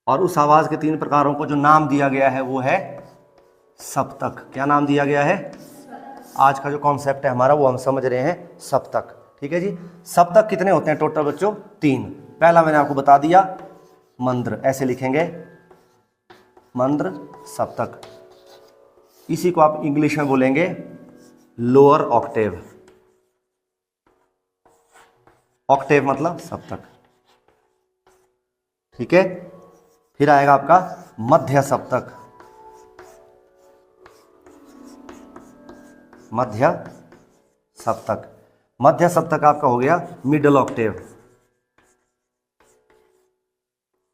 और उस आवाज के 3 प्रकारों को जो नाम दिया गया है वो है सप्तक। क्या नाम दिया गया है? आज का जो कॉन्सेप्ट है हमारा वो हम समझ रहे हैं सप्तक। ठीक है जी। सप्तक कितने होते हैं टोटल बच्चों? 3। पहला मैंने आपको बता दिया मंद्र, ऐसे लिखेंगे मंद्र सप्तक। इसी को आप इंग्लिश में बोलेंगे लोअर ऑक्टेव। ऑक्टेव मतलब सप्तक। ठीक है। फिर आएगा आपका मध्य सप्तक। मध्य सप्तक। मध्य सप्तक आपका हो गया मिडल ऑक्टेव।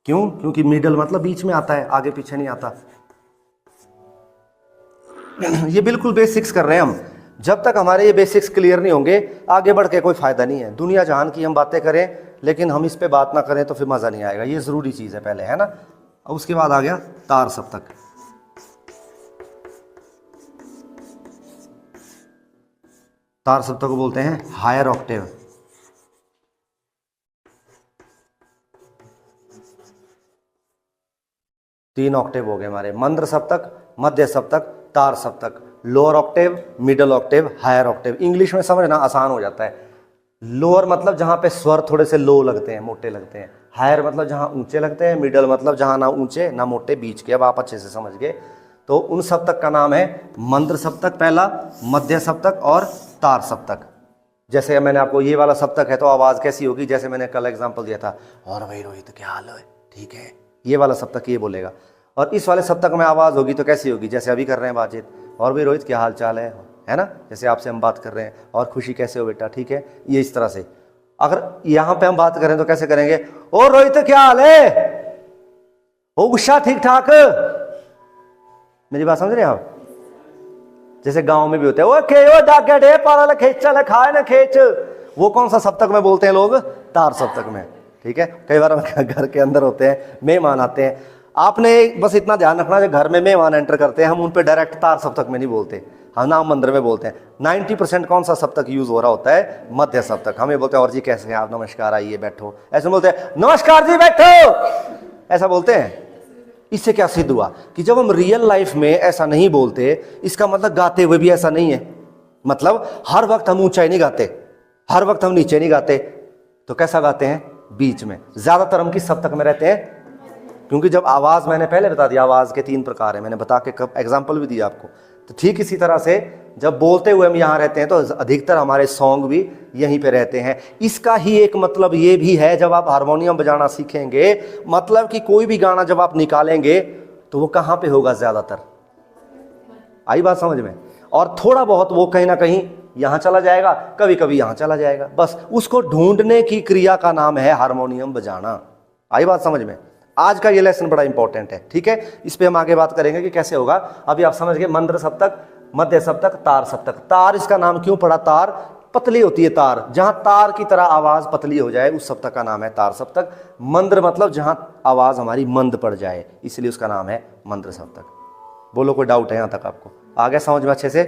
क्यों? क्योंकि मिडल मतलब बीच में आता है, आगे पीछे नहीं आता। ये बिल्कुल बेसिक्स कर रहे हैं हम। जब तक हमारे ये बेसिक्स क्लियर नहीं होंगे आगे बढ़ के कोई फायदा नहीं है। दुनिया जहान की हम बातें करें लेकिन हम इस पे बात ना करें तो फिर मजा नहीं आएगा। ये जरूरी चीज है पहले, है ना। अब उसके बाद आ गया तार सप्तक। तार सप्तक को बोलते हैं हायर ऑक्टेव। तीन ऑक्टेव हो गए हमारे, मंद्र सप्तक, मध्य सप्तक, तार सप्तक। Lower octave, middle octave, higher octave. English में समझना आसान हो जाता है। लोअर मतलब जहां पे स्वर थोड़े से लो लगते हैं, मोटे लगते हैं। हायर मतलब जहां ऊंचे लगते हैं। मिडल मतलब जहां ना ऊंचे ना मोटे, बीच के। अब आप अच्छे से समझ गए। तो उन सप्तक का नाम है मंद्र सप्तक पहला, मध्य सप्तक और तार सप्तक। जैसे मैंने आपको ये वाला सप्तक है तो आवाज कैसी होगी, जैसे मैंने कल एग्जांपल दिया था, और भाई रोहित क्या हाल है, ठीक है। ये वाला सप्तक ये बोलेगा। और इस वाले सप्तक में आवाज होगी तो कैसी होगी, जैसे अभी कर रहे हैं बातचीत, और भाई रोहित क्या हाल चाल है ना। जैसे आपसे हम बात कर रहे हैं, और खुशी कैसे हो बेटा, ठीक है। ये इस तरह से। अगर यहां पे हम बात करें तो कैसे करेंगे, ओ रोहित क्या हाल है, ओ गुस्सा ठीक ठाक। मेरी बात समझ रहे हैं आप? जैसे गांव में भी होते हैं, ओ खे ओ जाके डे पाला खेच चल खाए ना खेच। वो कौन सा सप्तक में बोलते हैं लोग? तार सप्तक में। ठीक है। कई बार हम घर के अंदर होते हैं, मेहमान आते हैं, आपने बस इतना ध्यान रखना जो घर में मेहमान एंटर करते हैं हम उन पे डायरेक्ट तार सप्तक में नहीं बोलते, हम नाम मंदिर में बोलते हैं। 90% कौन सा सप्तक यूज हो रहा होता है? मध्य सप्तक। हमें बोलते हैं और जी कैसे हैं आप, नमस्कार आइए बैठो, ऐसे बोलते हैं नमस्कार जी बैठो, ऐसा बोलते हैं। इससे क्या सिद्ध हुआ कि जब हम रियल लाइफ में ऐसा नहीं बोलते, इसका मतलब गाते हुए भी ऐसा नहीं है। मतलब हर वक्त हम ऊंचाई नहीं गाते, हर वक्त हम नीचे नहीं गाते, तो कैसा गाते हैं? बीच में। ज्यादातर हम किस सप्तक में रहते हैं? क्योंकि जब आवाज, मैंने पहले बता दिया आवाज के 3 प्रकार है, मैंने बता के कब एग्जाम्पल भी दिया आपको। तो ठीक इसी तरह से जब बोलते हुए हम यहाँ रहते हैं तो अधिकतर हमारे सॉन्ग भी यहीं पे रहते हैं। इसका ही एक मतलब ये भी है, जब आप हारमोनियम बजाना सीखेंगे, मतलब कि कोई भी गाना जब आप निकालेंगे तो वो कहाँ पे होगा? ज्यादातर। आई बात समझ में? और थोड़ा बहुत वो कहीं ना कहीं यहां चला जाएगा, कभी कभी यहां चला जाएगा। बस उसको ढूंढने की क्रिया का नाम है हारमोनियम बजाना। आई बात समझ में? आज का ये लेसन बड़ा इंपॉर्टेंट है। ठीक है। इस पे हम आगे बात करेंगे कि कैसे होगा। अभी आप समझ गए मंद्र सप्तक, मध्य सप्तक, तार सप्तक। तार इसका नाम क्यों पड़ा? तार पतली होती है, तार जहां तार की तरह आवाज पतली हो जाए उस सप्तक का नाम है तार सप्तक। मंद्र मतलब जहां आवाज हमारी मंद पड़ जाए, इसलिए उसका नाम है मंद्र सप्तक। बोलो कोई डाउट है यहां तक आपको? आ गया समझ में अच्छे से?